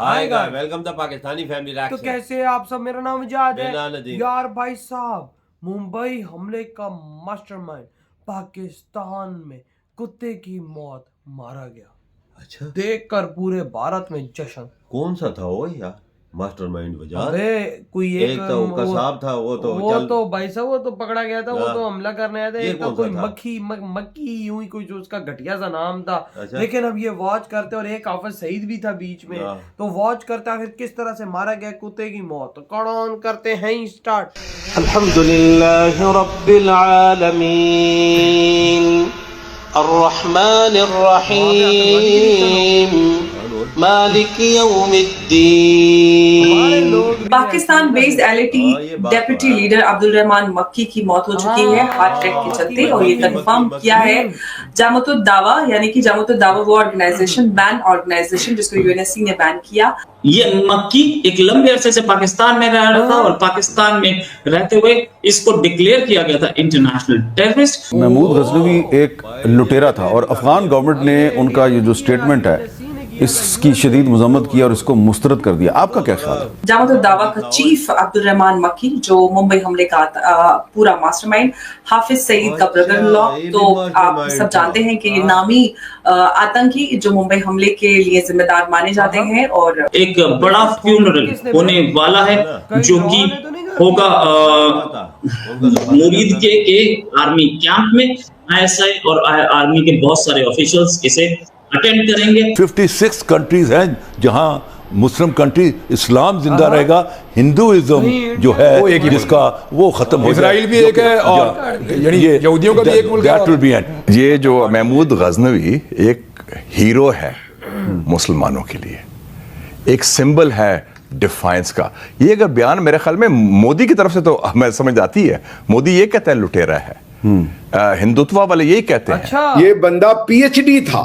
आएगा। Welcome the Pakistani family तो reaction. कैसे हैं आप सब? मेरा नाम इजाद मेरा है। नदीम। यार भाई साहब, मुंबई हमले का मास्टरमाइंड पाकिस्तान में कुत्ते की मौत मारा गया। अच्छा, देखकर पूरे भारत में जश्न। कौन सा था वो यार मास्टरमाइंड वजह? अबे कोई एक तो कसाब था, वो तो भाई साहब वो तो पकड़ा गया था, वो तो हमला करने आया था। ये एक तो कौन सा कोई था? मक्की यूं ही कोई जो उसका घटिया सा नाम था। अच्छा। लेकिन अब ये वॉच करते, और एक हाफिज सईद भी था बीच में, तो वॉच करते आखिर किस तरह से मारा गया कुत्ते की मौत। तो कौन करते हैं स्टार्ट। अल्हम्दुलिल्लाहि रब्बिल आलमीन अर्रहमानिर रहीम मालिक यौमिद्दीन। Pakistan based LeT deputy leader Abdul Rahman Makki की मौत हो चुकी है हार्ट अटैक के चलते, और ये कंफर्म किया है जामतुद दावा, यानी कि जामतुद दावा वो ऑर्गेनाइजेशन, बैन ऑर्गेनाइजेशन जिसको यूएनएससी ने बैन किया। ये मक्की एक लंबे अरसे से पाकिस्तान में रह रहा था और पाकिस्तान में रहते हुए इसको डिक्लेयर किया गया था इंटरनेशनल टेररिस्ट। महमूद गजनवी एक लुटेरा था और अफगान गवर्नमेंट ने उनका ये जो स्टेटमेंट है इसकी शदीद मजम्मत की और इसको मुस्तरद कर दिया। आपका क्या ख्याल है? जामतुद दावा का चीफ अब्दुल रहमान मक्की, जो मुंबई हमले का पूरा मास्टरमाइंड, हाफिज सईद का ब्रदर लॉ, तो आप सब जानते हैं कि ये नामी आतंकी जो मुंबई हमले के लिए जिम्मेदार माने जाते हैं। और एक बड़ा फ्यूनरल होने वाला है जो कि होगा मुरीद के आर्मी कैंप में। आईएसआई और आर्मी के बहुत सारे ऑफिशियल्स इसे अटेंड करेंगे। 56 कंट्रीज हैं जहां मुस्लिम कंट्री, इस्लाम जिंदा रहेगा, हिंदुइज्म जो है जिसका वो खत्म हो जाएगा। इजराइल भी एक है और यानी यहूदियों का भी एक मुल्क है। ये जो महमूद गजनवी एक हीरो है मुसलमानों के लिए, एक सिंबल है डिफाइंस का। ये अगर बयान मेरे ख्याल में मोदी की तरफ से तो हमें समझ आती है। मोदी ये कहते हैं लुटेरा है, हिंदुत्व वाले यही कहते हैं। ये बंदा पीएचडी था,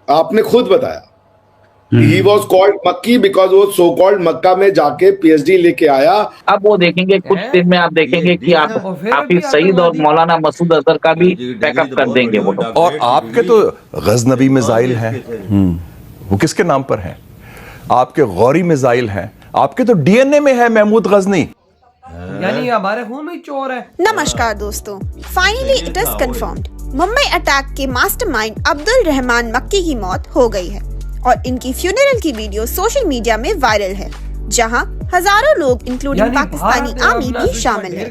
आपने खुद बताया। He was called मक्की because वो so called मक्का में जाके पीएचडी लेके आया। अब वो देखेंगे कुछ दिन में, आप देखेंगे कि आप हाफिज सईद और मौलाना मसूद अजहर का भी बैकअप कर देंगे वो लोग। और आपके तो गजनवी मिसाइल हैं, वो किसके नाम पर हैं? आपके गौरी मिसाइल हैं, आपके तो डीएनए में है महमूद गजनी, यानी हमारे खून में चोर है। नमस्कार दोस्तों, finally it is confirmed, Mumbai attack के मास्टरमाइंड अब्दुल रहमान मक्की की मौत हो गई है और इनकी फ्यूनरल की वीडियो सोशल मीडिया में वायरल है, जहां हजारों लोग इंक्लूडिंग पाकिस्तानी आर्मी भी शामिल है।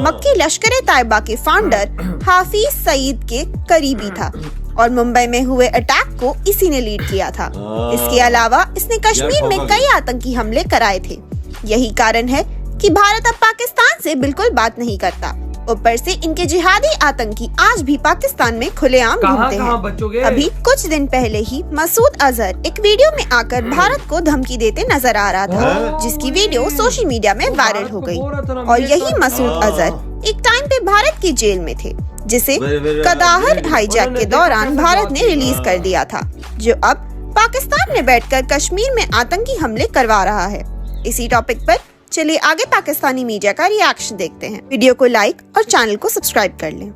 मक्की लश्कर तैयबा के फाउंडर हाफिज सईद के करीबी था और मुंबई में हुए अटैक को इसी ने लीड किया था। इसके अलावा इसने कश्मीर में कई आतंकी हमले कराए थे। यही कारण है कि भारत अब पाकिस्तान से बिल्कुल बात नहीं करता। ऊपर से इनके जिहादी आतंकी आज भी पाकिस्तान में खुलेआम घूमते हैं। अभी कुछ दिन पहले ही मसूद अजहर एक वीडियो में आकर भारत को धमकी देते नजर आ रहा था, जिसकी वीडियो सोशल मीडिया में वायरल हो गई। और यही मसूद अजहर एक टाइम पे भारत की जेल में थे, जिसे कदाहर हाईजैक के दौरान भारत ने रिलीज कर दिया था, जो अब पाकिस्तान में बैठकर कश्मीर में आतंकी हमले करवा रहा है। इसी टॉपिक पर चलिए आगे पाकिस्तानी मीडिया का रिएक्शन देखते हैं। वीडियो को लाइक और चैनल को सब्सक्राइब कर लें।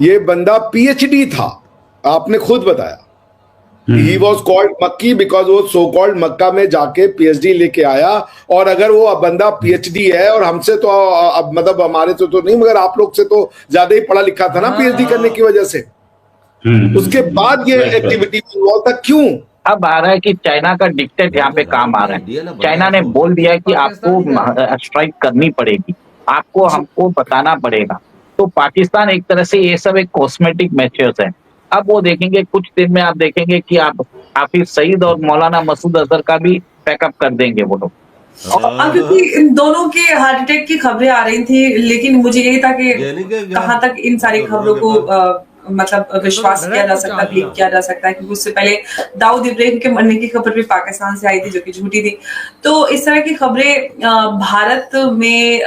ये बंदा पीएचडी था, आपने खुद बताया। He was called मक्की because वो so called मक्का में जाके पीएचडी लेके आया। और अगर वो बंदा पीएचडी है और हमसे तो अब मतलब हमारे तो नहीं, मगर आप लोग से तो ज्यादा ही पढ़ा लिखा था ना पीएचडी करने की वजह से। उसके बाद ये एक्टिविटी इन्वॉल्व था, क्यों? अब आ रहा है कि चाइना का डिक्टेट यहाँ पे काम आ रहा है। चाइना ने बोल दिया है कि आपको स्ट्राइक करनी पड़ेगी, आपको हमको बताना पड़ेगा। तो पाकिस्तान एक तरह से ये सब एक कॉस्मेटिक मेजर्स है। अब वो देखेंगे कुछ दिन में, आप देखेंगे कि आप हाफिज सईद और मौलाना मसूद अजहर का भी बैकअप कर देंगे वो लोग। क्योंकि इन दोनों के हार्ट अटैक की खबरें आ रही थी, लेकिन मुझे यही था कि कहाँ तक इन सारी खबरों को मतलब विश्वास किया जा सकता, बिलीव किया जा सकता है, क्योंकि उससे पहले दाऊद इब्राहिम के मरने की खबर भी पाकिस्तान से आई थी जो कि झूठी थी। तो इस तरह की खबरें भारत में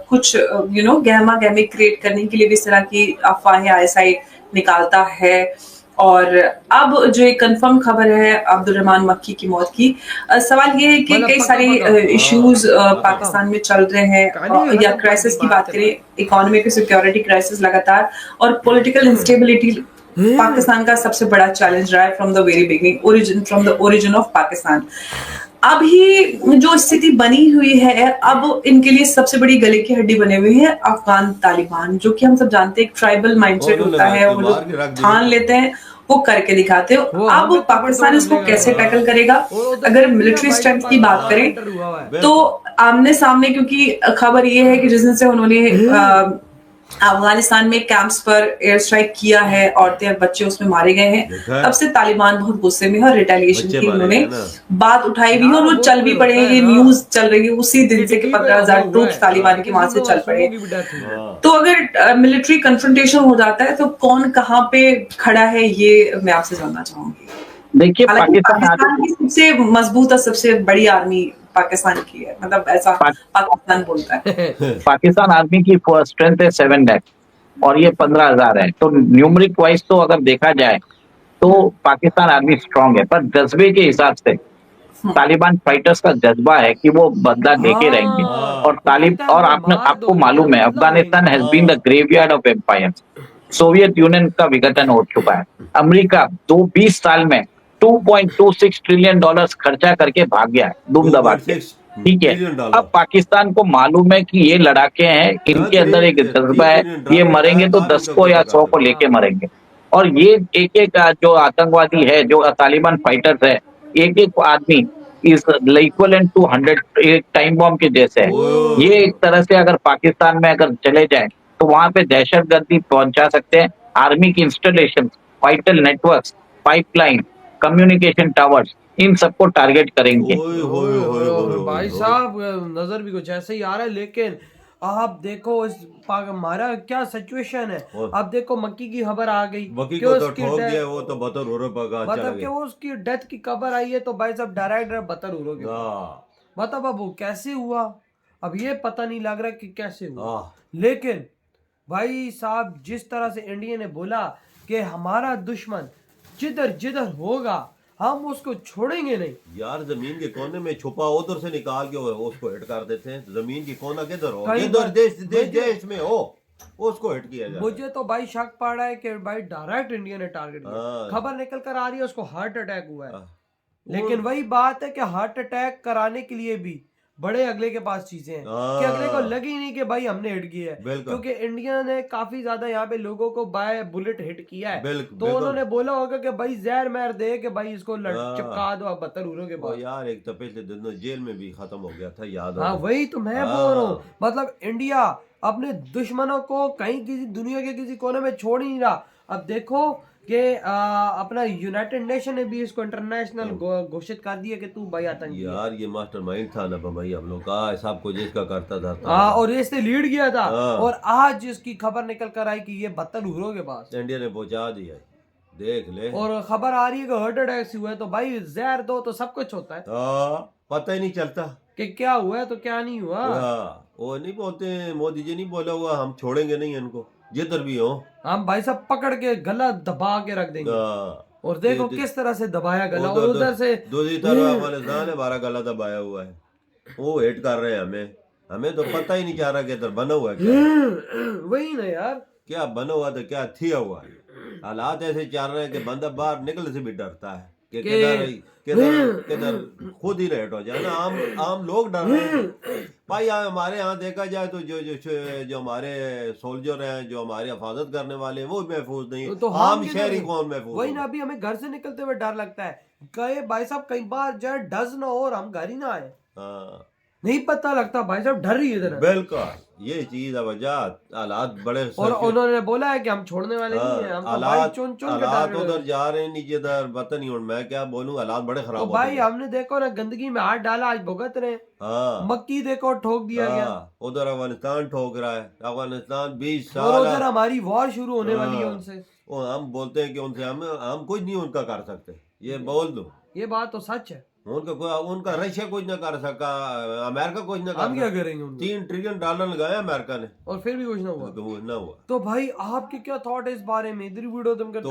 कुछ गहमा गहमी क्रिएट करने के लिए भी इस तरह की अफवाहें आईएसआई निकालता है। और अब जो एक कंफर्म खबर है अब्दुल रहमान मक्की की मौत की, सवाल ये है कि कई सारे इश्यूज पाकिस्तान में चल रहे हैं, या क्राइसिस की बात करें, इकोनॉमिक सिक्योरिटी क्राइसिस लगातार, और पॉलिटिकल इंस्टेबिलिटी पाकिस्तान का सबसे बड़ा चैलेंज रहा है from the very beginning, from the origin of Pakistan. अभी जो स्थिति बनी हुई है, अब इनके लिए सबसे बड़ी गले की हड्डी बने हुए हैं अफगान तालिबान, जो कि हम सब जानते हैं एक ट्राइबल माइंडसेट होता है, वो जो ठान लेते हैं वो करके दिखाते हो। अब पाकिस्तान इसको कैसे टैकल करेगा? अगर मिलिट्री स्ट्रेंथ की बात करें तो आमने सामने, क्योंकि खबर ये है कि जिस दिन से उन्होंने अफगानिस्तान में कैंप्स पर एयर स्ट्राइक किया है, औरतें और बच्चे उसमें मारे गए हैं, तब से तालिबान बहुत गुस्से में है और रिटेलिएशन की उन्होंने बात उठाई भी है और वो चल भी पड़े हैं। ये न्यूज चल रही है उसी दिन से कि 15,000 ट्रूप्स तालिबान के वहां से चल पड़े। तो अगर मिलिट्री कन्फ्रंटेशन हो जाता है तो कौन कहाँ पे खड़ा है, ये मैं आपसे जानना चाहूंगी। देखिए, पाकिस्तान की सबसे मजबूत और सबसे बड़ी आर्मी पाकिस्तान की है, मतलब ऐसा पाकिस्तान बोलता है। पाकिस्तान आर्मी की स्ट्रेंथ है 7 लाख और ये 15,000 है, तो न्यूमरिक वाइज तो अगर देखा जाए तो पाकिस्तान आर्मी स्ट्रांग है, पर जज्बे के हिसाब से तालिबान फाइटर्स का जज्बा है कि वो बदला लेके रहेंगे। और आपको मालूम है Afghanistan has been the graveyard of empires. Soviet Union का विघटन हो चुका है। अमेरिका 20 साल में $2.26 ट्रिलियन खर्चा करके भाग गया है दुम दबा के, ठीक है। अब पाकिस्तान को मालूम है कि ये लड़ाके हैं, इनके अंदर एक जज्बा है, ये मरेंगे तो 10 को या 100 को लेके मरेंगे। और ये एक एक जो आतंकवादी है, जो तालिबान फाइटर्स है, एक एक आदमी इज इक्वलेंट टू 100, एक टाइम बॉम्ब के जैसे है। ये एक तरह से अगर पाकिस्तान में अगर चले जाए तो वहां पे दहशतगर्दी पहुंचा सकते हैं। आर्मी की installation, vital networks, pipeline, communication towers, इन सबको टारगेट करेंगे। भाई साहब नजर भी कुछ ऐसे ही आ रहा है, लेकिन आप देखो इस हमारा क्या सिचुएशन है। अब देखो मक्की की खबर आ गई, मक्की को तो ठोक दिया, वो तो बतर उरो पका चला मतलब कि वो उसकी डेथ की खबर आई है, तो भाई साहब डायरेक्ट बतर उरो के मतलब अब वो कैसे हुआ, अब ये पता नहीं लग रहा कि कैसे हुआ। लेकिन भाई साहब जिस तरह से इंडिया ने बोला कि हमारा दुश्मन जिधर जिधर होगा हम उसको छोड़ेंगे नहीं। यार जमीन के कोने में छुपा उधर से निकाल के उसको हिट कर देते हैं। जमीन की कोना किधर हो, जिधर देश में हो उसको हिट किया जाए। मुझे तो भाई शक पड़ रहा है कि भाई डायरेक्ट इंडिया ने टारगेट किया। खबर निकल कर आ रही है उसको हार्ट अटैक हुआ है, लेकिन वही बात है कि हार्ट अटैक कराने के लिए भी बड़े अगले के पास चीजें हैं कि अगले को लगी नहीं कि भाई हमने हिट किया है, क्योंकि इंडिया ने काफी ज्यादा यहाँ पे लोगों को बाय बुलेट हिट किया है। तो उन्होंने बोला होगा कि भाई जहर महर दे के भाई इसको चिपका दो बदतर उरो के पास। यार एक तो पिछले दिनों जेल में भी खत्म हो गया था, याद हाँ वही तो मैं बोल रहा हूँ। मतलब इंडिया अपने दुश्मनों को कहीं किसी दुनिया के किसी कोने में छोड़ ही नहीं रहा। अब देखो कि अपना यूनाइटेड नेशन ने भी इसको इंटरनेशनल घोषित कर दिया कि तू भाई आतंकी। यार ये मास्टरमाइंड था ना भाई हम लोग का, सब कुछ इसका करता था। और इससे लीड गया था। और आज इसकी खबर निकल कर आई कि ये बदतर उरो के पास इंडिया ने पहुंचा दिया, देख ले। और खबर आ रही है कि हार्ट अटैक से हुआ है, तो भाई जहर दो तो सब कुछ होता है, पता ही नहीं चलता कि क्या हुआ है तो क्या नहीं हुआ। वो नहीं बोलते, मोदी जी नहीं बोला हुआ हम छोड़ेंगे नहीं इनको जिधर भी हो, हम भाई सब पकड़ के गला दबा के रख देंगे। और देखो किस तरह से दबाया गला, और उधर से दूसरी तरफ अफगानिस्तान है, हमारा गला दबाया हुआ है, वो हिट कर रहे हैं हमें तो पता ही नहीं चल रहा कि इधर बना हुआ है क्या। वही ना यार, क्या बना हुआ था क्या थिया हुआ है। हालात ऐसे चल रहे हैं कि बंदा बाहर निकलने से भी डरता है कि किधर खुद ही लेट हो जाए ना। आम लोग डर रहे हैं भाई। हमारे यहाँ देखा जाए तो जो हमारे सोल्जर हैं, जो हमारी हिफाजत करने वाले हैं, वो महफूज नहीं, तो आम शहरी कौन महफूज। वही ना, अभी हमें घर से निकलते हुए डर लगता है कई भाई साहब, कई बार जो डज ना हो और हम घर ही ना आए, नहीं पता लगता भाई साहब, डर रही है इधर। बिल्कुल ये चीज है वजह, हालात बड़े। और उन्होंने बोला है कि हम छोड़ने वाले नहीं हैं, हम हालात उधर जा रहे हैं नीचे इधर पता नहीं। मैं क्या बोलूं, हालात बड़े खराब। तो भाई हमने देखो ना गंदगी में हाथ डाला, आज भुगत रहे। मक्की देखो ठोक दिया गया, उधर अफगानिस्तान ठोक रहा है। अफगानिस्तान 20 साल, और उधर हमारी वॉर शुरू होने वाली है उनसे। हम बोलते हैं कि उनसे हम कुछ नहीं उनका कर सकते, ये बोल दो, ये बात तो सच है। उनका रशिया कुछ ना कर सका, अमेरिका कुछ ना कर, हम क्या करेंगे। $3 ट्रिलियन लगाया अमेरिका ने, और फिर भी कुछ ना हुआ। तो भाई आपके क्या थॉट है इस बारे में, इधर वीडियो तुम करते